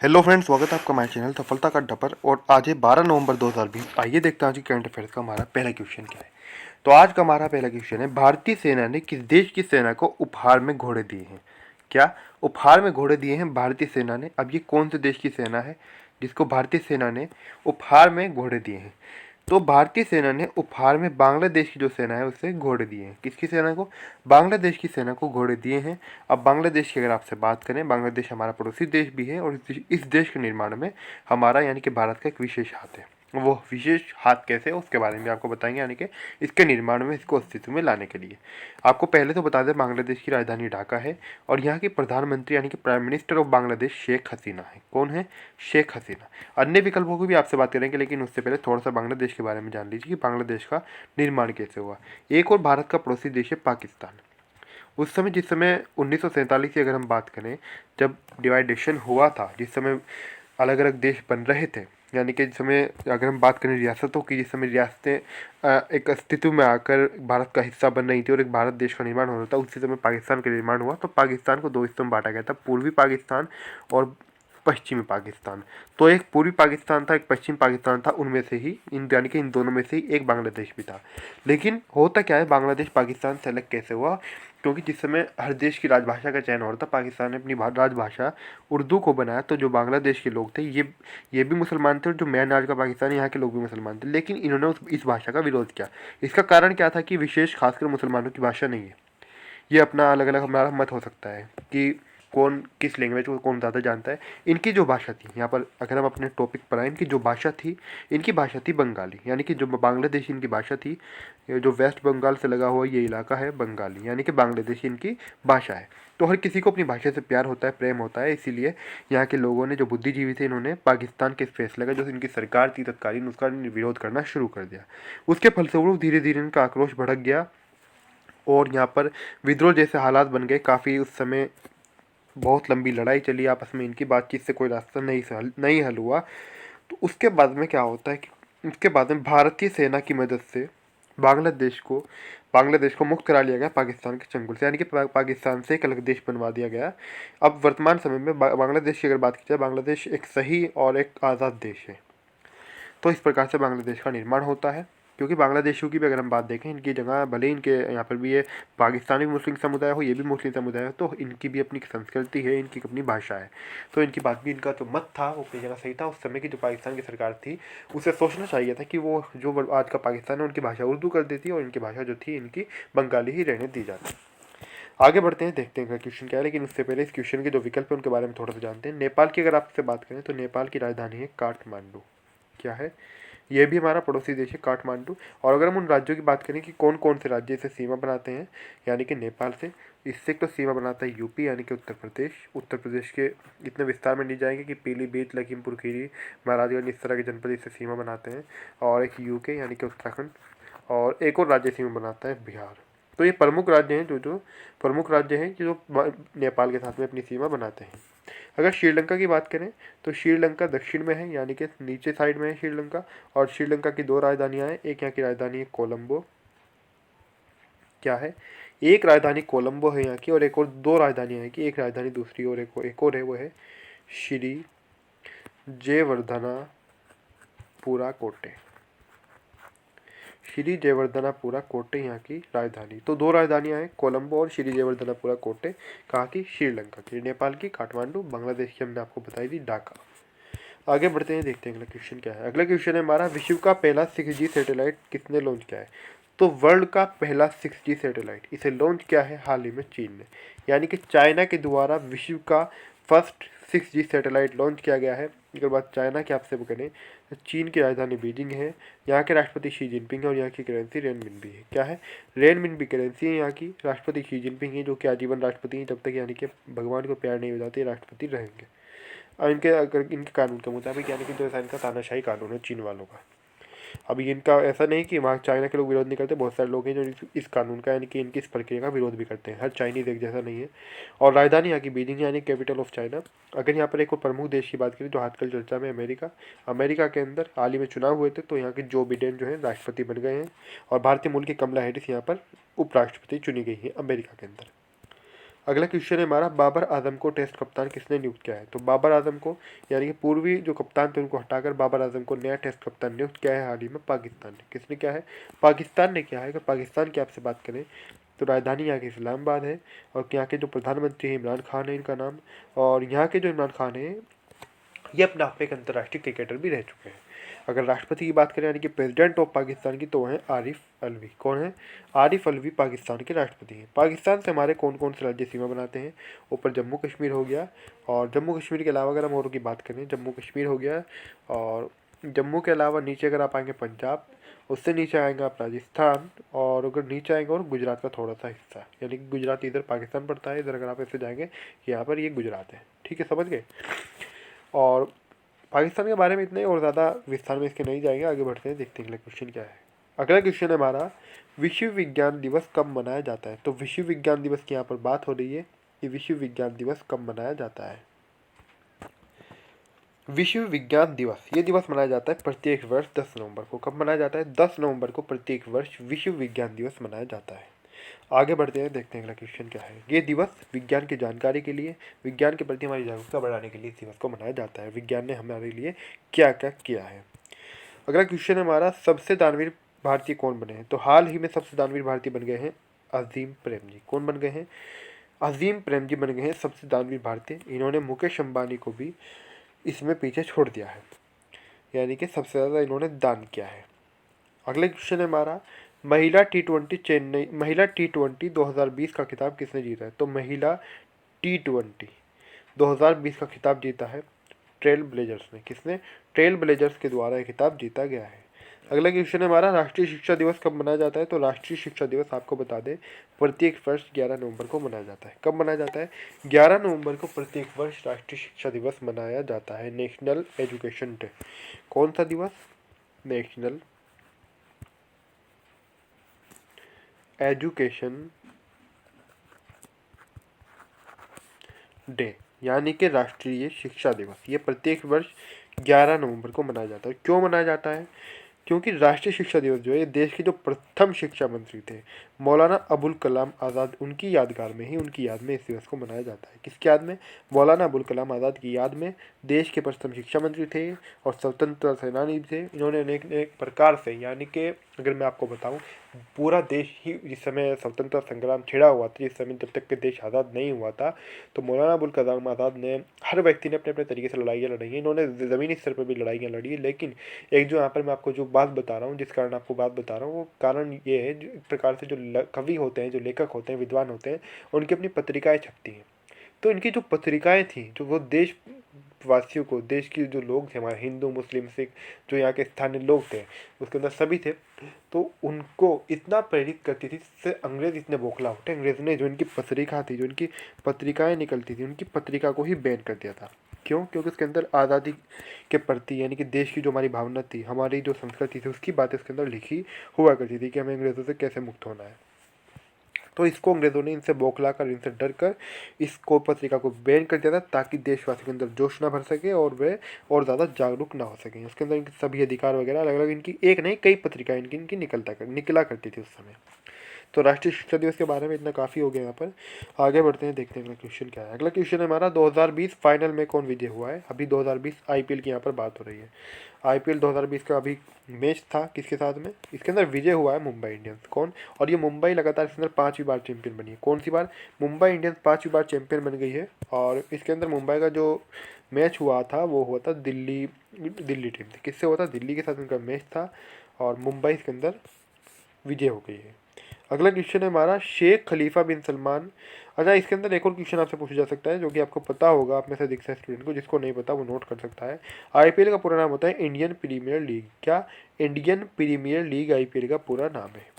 Hello friends, स्वागत है आपका हमारे चैनल सफलता का डपर। और आज है 12 नवंबर 2020। आइए देखते हैं आज की करंट अफेयर्स का हमारा पहला क्वेश्चन क्या है। तो आज का हमारा पहला क्वेश्चन है, भारतीय सेना ने किस देश की सेना को उपहार में घोड़े दिए हैं। क्या उपहार में घोड़े दिए हैं भारतीय सेना ने? अब ये कौन से देश की सेना है जिसको भारतीय सेना ने उपहार में घोड़े दिए हैं? तो भारतीय सेना ने उपहार में बांग्लादेश की जो सेना है उसे घोड़े दिए हैं। किसकी सेना को? बांग्लादेश की सेना को घोड़े दिए हैं। अब बांग्लादेश की अगर आपसे बात करें, बांग्लादेश हमारा पड़ोसी देश भी है और इस देश के निर्माण में हमारा यानी कि भारत का एक विशेष हाथ है। वो विशेष हाथ कैसे है उसके बारे में आपको बताएंगे, यानी कि इसके निर्माण में, इसको अस्तित्व में लाने के लिए। आपको पहले तो बता दें, बांग्लादेश की राजधानी ढाका है और यहाँ की प्रधानमंत्री यानी कि prime minister of Bangladesh Sheikh Hasina है। कौन है? शेख हसीना। अन्य विकल्पों की भी आपसे बात करेंगे, लेकिन उससे पहले थोड़ा सा बांग्लादेश के बारे में जान लीजिए कि बांग्लादेश का निर्माण कैसे हुआ। एक और भारत का पड़ोसी देश है पाकिस्तान। उस समय, जिस समय 1947 की अगर हम बात करें, जब डिवाइडेशन हुआ था, जिस समय अलग अलग देश बन रहे थे, यानी कि जिस समय अगर हम बात करें रियासतों की, जिस समय रियासतें एक अस्तित्व में आकर भारत का हिस्सा बन रही थी और एक भारत देश का निर्माण हो रहा था, उसी समय पाकिस्तान का निर्माण हुआ। तो पाकिस्तान को दो हिस्सों में बांटा गया था, पूर्वी पाकिस्तान और पश्चिमी पाकिस्तान। तो एक पूर्वी पाकिस्तान था, एक पश्चिम पाकिस्तान था, उनमें से ही इन यानी कि इन दोनों में से ही एक बांग्लादेश भी था। लेकिन होता क्या है, बांग्लादेश पाकिस्तान से अलग कैसे हुआ? क्योंकि जिस समय हर देश की राजभाषा का चयन हो रहा था, पाकिस्तान ने अपनी राजभाषा उर्दू को बनाया। तो जो बांग्लादेश के लोग थे, ये भी मुसलमान थे और जो म्यांमार आज का पाकिस्तान है, यहाँ के लोग भी मुसलमान थे, लेकिन इन्होंने इस भाषा का विरोध किया। इसका कारण क्या था कि विशेष खासकर मुसलमानों की भाषा नहीं है। ये अपना अलग अलग हमारा मत हो सकता है कि कौन किस लैंग्वेज को कौन ज़्यादा जानता है। इनकी जो भाषा थी, यहाँ पर अगर हम अपने टॉपिक पर आए, इनकी जो भाषा थी, इनकी भाषा थी बंगाली। यानी कि जो बांग्लादेश इनकी भाषा थी, ये जो वेस्ट बंगाल से लगा हुआ ये इलाका है, बंगाली यानी कि बांग्लादेशी इनकी भाषा है। तो हर किसी को अपनी भाषा से प्यार होता है, प्रेम होता है, इसीलिए यहाँ के लोगों ने, जो बुद्धिजीवी थे, इन्होंने पाकिस्तान के फैसले का, जो इनकी सरकार थी तत्कालीन, उसका विरोध करना शुरू कर दिया। उसके फलस्वरूप धीरे धीरे इनका आक्रोश भड़क गया और यहाँ पर विद्रोह जैसे हालात बन गए। काफ़ी उस समय बहुत लंबी लड़ाई चली आपस में, इनकी बातचीत से कोई रास्ता नहीं हल हुआ। तो उसके बाद में क्या होता है कि उसके बाद में भारतीय सेना की मदद से बांग्लादेश को मुक्त करा लिया गया पाकिस्तान के चंगुल से, यानी कि पाकिस्तान से एक अलग देश बनवा दिया गया। अब वर्तमान समय में बांग्लादेश की अगर बात की जाए, बांग्लादेश एक सही और एक आज़ाद देश है। तो इस प्रकार से बांग्लादेश का निर्माण होता है। क्योंकि बांग्लादेशियों की भी अगर हम बात देखें, इनकी जगह भले इनके यहाँ पर भी ये पाकिस्तानी मुस्लिम समुदाय हो, ये भी मुस्लिम समुदाय हो, तो इनकी भी अपनी संस्कृति है, इनकी अपनी भाषा है। तो इनकी बात भी, इनका जो मत था वो अपनी जगह सही था। उस समय की जो पाकिस्तान की सरकार थी, उसे सोचना चाहिए था कि वो जो आज का पाकिस्तान है, उनकी भाषा उर्दू कर देती और इनकी भाषा जो थी इनकी बंगाली ही रहने दी जाती। आगे बढ़ते हैं, देखते हैं क्वेश्चन क्या है, लेकिन उससे पहले इस क्वेश्चन के जो विकल्प है उनके बारे में थोड़ा सा जानते हैं। नेपाल की अगर आपसे बात करें तो नेपाल की राजधानी है काठमांडू। क्या है? ये भी हमारा पड़ोसी देश है काठमांडू। और अगर हम उन राज्यों की बात करें कि कौन कौन से राज्य से सीमा बनाते हैं, यानी कि नेपाल से, इससे तो सीमा बनाता है यूपी यानी कि उत्तर प्रदेश। उत्तर प्रदेश के इतने विस्तार में नहीं जाएंगे कि पीलीभीत, लखीमपुर खीरी, महाराजगंज, इस तरह के जनपद इससे सीमा बनाते हैं। और एक यूके यानी कि उत्तराखंड, और एक और राज्य सीमा बनाता है बिहार। तो ये प्रमुख राज्य हैं, जो प्रमुख राज्य हैं जो नेपाल के साथ में अपनी सीमा बनाते हैं। अगर श्रीलंका की बात करें तो श्रीलंका दक्षिण में है, यानी कि नीचे साइड में है श्रीलंका। और श्रीलंका की दो राजधानियां हैं, एक यहाँ की राजधानी है कोलंबो। क्या है? एक राजधानी कोलंबो है यहाँ की, और एक और दो राजधानियां हैं कि एक राजधानी दूसरी और एक और है, वो है श्री जयवर्धनापुरा कोटे। श्री जयवर्धनापुरा कोटे यहाँ की राजधानी। तो दो राजधानियां हैं, कोलंबो और श्री जयवर्धनापुरा कोटे। कहाँ की? श्रीलंका की। नेपाल की काठमांडू, बांग्लादेश की हमने आपको बताई थी ढाका। आगे बढ़ते हैं, देखते हैं अगला क्वेश्चन क्या है। अगला क्वेश्चन है हमारा, विश्व का पहला 6G सैटेलाइट किसने लॉन्च किया है? तो वर्ल्ड का पहला 6G सैटेलाइट, इसे लॉन्च किया है हाल ही में चीन ने, यानी कि चाइना के द्वारा विश्व का फर्स्ट 6G सैटेलाइट लॉन्च किया गया है। अगर बात चाइना की आपसे करें तो चीन की राजधानी बीजिंग है, यहाँ के राष्ट्रपति शी जिनपिंग है और यहाँ की करेंसी रेनमिनबी है। क्या है? रेनमिनबी करेंसी है यहाँ की। राष्ट्रपति शी जिनपिंग है जो कि आजीवन राष्ट्रपति हैं, जब तक यानी कि भगवान को प्यार नहीं हो जाती राष्ट्रपति रहेंगे। और इनके कानून के मुताबिक, यानी कि जो ऐसा इनका तानाशाही कानून है चीन वालों का। अभी इनका ऐसा नहीं कि वहाँ चाइना के लोग विरोध नहीं करते, बहुत सारे लोग हैं जो इस कानून का, यानी कि इनकी इस प्रक्रिया का विरोध भी करते हैं। हर चाइनीज एक जैसा नहीं है। और राजधानी यहाँ की बीजिंग, यानी कैपिटल ऑफ चाइना। अगर यहाँ पर एक और प्रमुख देश की बात करें जो आजकल चर्चा में, अमेरिका। अमेरिका के अंदर हाल ही में चुनाव हुए थे, तो यहाँ के जो बिडेन जो है राष्ट्रपति बन गए हैं, और भारतीय मूल की कमला हैरिस यहाँ पर उपराष्ट्रपति चुनी गई है अमेरिका के अंदर। अगला क्वेश्चन है हमारा, बाबर आजम को टेस्ट कप्तान किसने नियुक्त किया है? तो बाबर आजम को, यानी कि पूर्वी जो कप्तान थे उनको हटाकर बाबर आजम को नया टेस्ट कप्तान नियुक्त किया है हाल ही में पाकिस्तान ने। किसने किया है? पाकिस्तान ने किया है। अगर पाकिस्तान की आपसे बात करें तो राजधानी यहाँ की इस्लामाबाद है, और यहाँ के जो प्रधानमंत्री हैं इमरान खान है इनका नाम। और यहाँ के जो इमरान खान है ये अपने आप में एक अंतर्राष्ट्रीय क्रिकेटर भी रह चुके हैं। अगर राष्ट्रपति की बात करें यानी कि प्रेसिडेंट ऑफ पाकिस्तान की, तो वो हैं आरिफ अलवी। कौन है? आरिफ अलवी पाकिस्तान के राष्ट्रपति हैं। पाकिस्तान से हमारे कौन कौन से राज्य सीमा बनाते हैं? ऊपर जम्मू कश्मीर हो गया, और जम्मू कश्मीर के अलावा अगर हम और की बात करें, जम्मू कश्मीर हो गया, और जम्मू के अलावा नीचे अगर आप आएंगे पंजाब, उससे नीचे आएंगे आप राजस्थान, और अगर नीचे आएंगे और गुजरात का थोड़ा सा हिस्सा, यानी कि गुजरात इधर पाकिस्तान पड़ता है, इधर अगर आप ऐसे जाएंगे यहाँ पर ये गुजरात है। ठीक है, समझ गए? और पाकिस्तान के बारे में इतना ही, और ज़्यादा विस्तार में इसके नहीं जाएंगे, आगे बढ़ते हैं, देखते हैं अगला क्वेश्चन क्या है। अगला क्वेश्चन है हमारा, विश्व विज्ञान दिवस कब मनाया जाता है? तो विश्व विज्ञान दिवस की यहाँ पर बात हो रही है कि विश्व विज्ञान दिवस कब मनाया जाता है। विश्व विज्ञान दिवस, ये दिवस मनाया जाता है प्रत्येक वर्ष 10 नवंबर को। कब मनाया जाता है? 10 नवंबर को प्रत्येक वर्ष विश्व विज्ञान दिवस मनाया जाता है। आगे बढ़ते हैं, देखते हैं अगला क्वेश्चन क्या है। ये दिवस विज्ञान की जानकारी के लिए, विज्ञान के प्रति हमारी जागरूकता बढ़ाने के लिए इस दिवस को मनाया जाता है। विज्ञान ने हमारे लिए क्या क्या किया है। अगला क्वेश्चन है हमारा, सबसे दानवीर भारतीय कौन बने हैं? तो हाल ही में सबसे दानवीर भारतीय बन गए हैं अजीम प्रेम जी। कौन बन गए हैं? अजीम प्रेम जी बन गए हैं सबसे दानवीर भारतीय। इन्होंने मुकेश अंबानी को भी इसमें पीछे छोड़ दिया है, यानी कि सबसे ज़्यादा इन्होंने दान किया है। अगला क्वेश्चन है हमारा, महिला टी20 2020 का खिताब किसने जीता है? तो महिला टी20 2020 का खिताब जीता है ट्रेल ब्लेजर्स ने। किसने? ट्रेल ब्लेजर्स के द्वारा यह खिताब जीता गया है। अगला क्वेश्चन है हमारा, राष्ट्रीय शिक्षा दिवस कब मनाया जाता है? तो राष्ट्रीय शिक्षा दिवस आपको बता दें प्रत्येक वर्ष 11 नवंबर को मनाया जाता है। कब मनाया जाता है? 11 नवंबर को प्रत्येक वर्ष राष्ट्रीय शिक्षा दिवस मनाया जाता है, नेशनल एजुकेशन डे। कौन सा दिवस? नेशनल एजुकेशन डे, यानी कि राष्ट्रीय शिक्षा दिवस। ये प्रत्येक वर्ष 11 नवंबर को मनाया जाता है। क्यों मनाया जाता है? क्योंकि राष्ट्रीय शिक्षा दिवस जो है ये देश के जो प्रथम शिक्षा मंत्री थे मौलाना अबुल कलाम आज़ाद, उनकी यादगार में ही, उनकी याद में इस दिवस को मनाया जाता है। किसकी याद में? मौलाना अबुल कलाम आज़ाद की याद में। देश के प्रथम शिक्षा मंत्री थे और स्वतंत्रता सेनानी थे। इन्होंने अनेक अनेक प्रकार से, यानी कि अगर मैं आपको बताऊं, पूरा देश ही जिस समय स्वतंत्रता संग्राम छिड़ा हुआ था, जिस समय जब तक के देश आज़ाद नहीं हुआ था, तो मौलाना अबुल कलाम आज़ाद ने, हर व्यक्ति ने अपने अपने तरीके से लड़ाइयाँ लड़ी हैं। इन्होंने ज़मीनी स्तर पर भी लड़ाइयाँ लड़ी है, लेकिन एक जो यहाँ पर मैं आपको जो बात बता रहा हूँ, जिस कारण आपको बात बता रहा हूँ, वो कारण ये है, जो एक प्रकार से जो कवि होते हैं, जो लेखक होते हैं, विद्वान होते हैं, उनकी अपनी पत्रिकाएं छपती हैं। तो इनकी जो पत्रिकाएं थी, जो वो देश वासियों को, देश के जो लोग थे हमारे, हिंदू मुस्लिम सिख, जो यहाँ के स्थानीय लोग थे उसके अंदर सभी थे, तो उनको इतना प्रेरित करती थी, जिससे अंग्रेज़ इतने बौखला उठे। अंग्रेज़ ने जो इनकी पत्रिका थी, जो इनकी पत्रिकाएं निकलती थी, उनकी पत्रिका को ही बैन कर दिया था। क्यों? क्योंकि उसके अंदर आज़ादी के प्रति, यानी कि देश की जो हमारी भावना थी, हमारी जो संस्कृति थी, उसकी बातें उसके अंदर लिखी हुआ करती थी कि हमें अंग्रेज़ों से कैसे मुक्त होना है। तो इसको अंग्रेज़ों ने इनसे बौखला कर, इनसे डर कर इसको, पत्रिका को बैन कर दिया था, ताकि देशवासियों के अंदर जोश ना भर सके और वे और ज़्यादा जागरूक ना हो सकें। उसके अंदर इनके सभी अधिकार वगैरह अलग अलग, इनकी एक नहीं कई पत्रिकाएं इनकी निकला करती थी उस समय। तो राष्ट्रीय शिक्षा दिवस के बारे में इतना काफ़ी हो गया यहाँ पर। आगे बढ़ते हैं, देखते हैं अगला क्वेश्चन क्या है। अगला क्वेश्चन है हमारा, 2020 फाइनल में कौन विजय हुआ है? अभी 2020 आईपीएल की यहाँ पर बात हो रही है। आईपीएल 2020 का अभी मैच था, किसके साथ में? इसके अंदर विजय हुआ है मुंबई इंडियंस। कौन? और ये मुंबई लगातार इसके अंदर 5वीं बार चैंपियन बनी है। कौन सी बार? मुंबई इंडियंस 5वीं बार चैंपियन बन गई है। और इसके अंदर मुंबई का जो मैच हुआ था वो हुआ था दिल्ली टीम से। किससे हुआ था? दिल्ली के साथ उनका मैच था, और मुंबई इसके अंदर विजय हो गई है। अगला क्वेश्चन है हमारा, शेख खलीफा बिन सलमान। अच्छा, इसके अंदर एक और क्वेश्चन आपसे पूछा जा सकता है, जो कि आपको पता होगा, आप में से दिखता है स्टूडेंट को, जिसको नहीं पता वो नोट कर सकता है। आईपीएल का पूरा नाम होता है इंडियन प्रीमियर लीग। क्या? इंडियन प्रीमियर लीग आईपीएल का पूरा नाम है।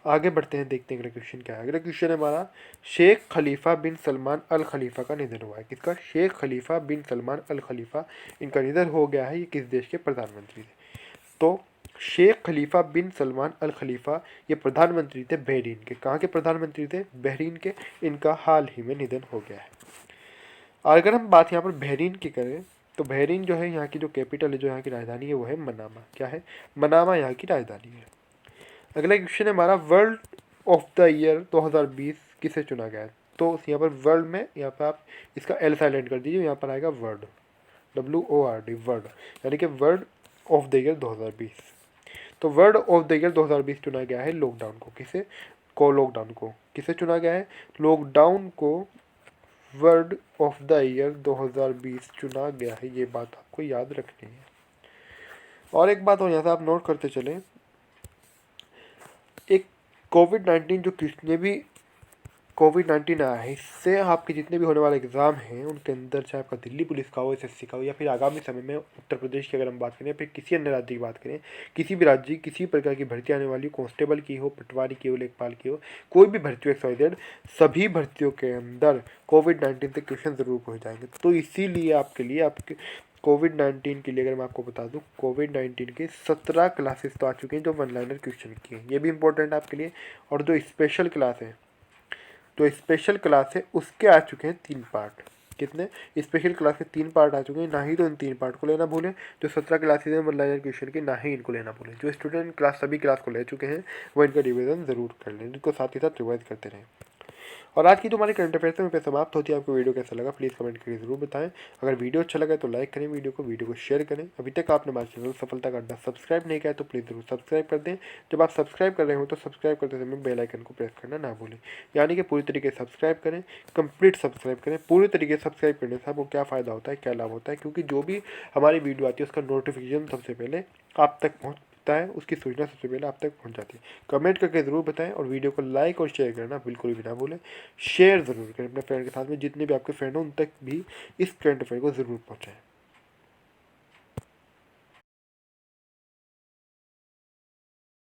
आगे बढ़ते हैं, देखते हैं अगला क्वेश्चन क्या है। अगला क्वेश्चन है हमारा, शेख खलीफा बिन सलमान अल खलीफा का निधन हुआ है। किसका? शेख खलीफा बिन सलमान अल खलीफा, इनका निधन हो गया है। ये किस देश के प्रधानमंत्री थे? तो शेख खलीफा बिन सलमान अल खलीफा ये प्रधानमंत्री थे बहरीन के। कहाँ के प्रधानमंत्री थे? बहरीन के। इनका हाल ही में निधन हो गया है। अगर हम बात यहाँ पर बहरीन की करें, तो बहरीन जो है, यहाँ की जो कैपिटल है, जो यहाँ की राजधानी है, वो है मनामा। क्या है? मनामा यहाँ की राजधानी है। अगला क्वेश्चन है हमारा, वर्ल्ड ऑफ द ईयर 2020 किसे चुना गया है? तो यहाँ पर वर्ल्ड में, यहाँ पर आप इसका एल साइलेंट कर दीजिए, यहाँ पर आएगा वर्ड, WORD, वर्ड, यानी कि वर्ड ऑफ द ईयर 2020। तो वर्ड ऑफ द ईयर 2020 चुना गया है लॉकडाउन को। लॉकडाउन को किसे चुना गया है? लॉकडाउन को वर्ड ऑफ द ईयर 2020 चुना गया है। ये बात आपको याद रखनी है। और एक बात और यहाँ से आप नोट करते चलें, एक कोविड-19 जो कितने भी कोविड-19 आया है, इससे आपके जितने भी होने वाले एग्ज़ाम हैं उनके अंदर, चाहे आपका दिल्ली पुलिस का हो, SSC का हो, या फिर आगामी समय में उत्तर प्रदेश की अगर हम बात करें, या फिर किसी अन्य राज्य की बात करें, किसी भी राज्य किसी प्रकार की भर्ती आने वाली, कांस्टेबल की हो, पटवारी की हो, लेखपाल की हो, कोई भी भर्ती हो XYZ, सभी भर्तियों के अंदर कोविड-19 से क्वेश्चन ज़रूर पूछे जाएंगे। तो इसीलिए आपके लिए, आपके कोविड-19 के लिए अगर मैं आपको बता दूं, कोविड-19 के 17 क्लासेस तो आ चुके हैं जो वन लाइनर क्वेश्चन की हैं। ये भी इंपॉर्टेंट आपके लिए। और जो स्पेशल क्लास है उसके आ चुके हैं 3 पार्ट। कितने? स्पेशल क्लास के 3 पार्ट आ चुके हैं। ना ही तो इन 3 पार्ट को लेना भूलें। जो 17 क्लासेज हैं वन लाइनर क्वेश्चन की, ना ही इनको लेना भूलें। जो स्टूडेंट सभी क्लास को ले चुके हैं वो इनका रिवीजन ज़रूर कर लें, इनको साथ ही साथ रिवाइज करते रहें। और आज की जो हमारी करंट अफेयर्स में पे समाप्त होती है। आपको वीडियो कैसा लगा प्लीज़ कमेंट करके ज़रूर बताएं। अगर वीडियो अच्छा लगा तो लाइक करें, वीडियो को शेयर करें। अभी तक आपने हमारे चैनल सफलता का अड्डा सब्सक्राइब नहीं किया तो प्लीज़ ज़रूर सब्सक्राइब कर दें। जब आप सब्सक्राइब कर रहे हो तो सब्सक्राइब करते समय बेल आइकन को प्रेस करना ना भूलें, यानी कि पूरी तरीके से सब्सक्राइब करें, कंप्लीट सब्सक्राइब करें। पूरी तरीके से सब्सक्राइब करने से आपको क्या फ़ायदा होता है, क्या लाभ होता है, क्योंकि जो भी हमारी वीडियो आती है उसका नोटिफिकेशन सबसे पहले आप तक पहुँचता है, उसकी सूचना सबसे पहले आप तक पहुँच जाती है। कमेंट करके ज़रूर बताएं और वीडियो को लाइक और शेयर करना बिल्कुल भी ना भूलें। शेयर ज़रूर करें अपने फ्रेंड के साथ में, जितने भी आपके फ्रेंड हो उन तक भी इस करंट अफेयर को ज़रूर पहुँचाएं।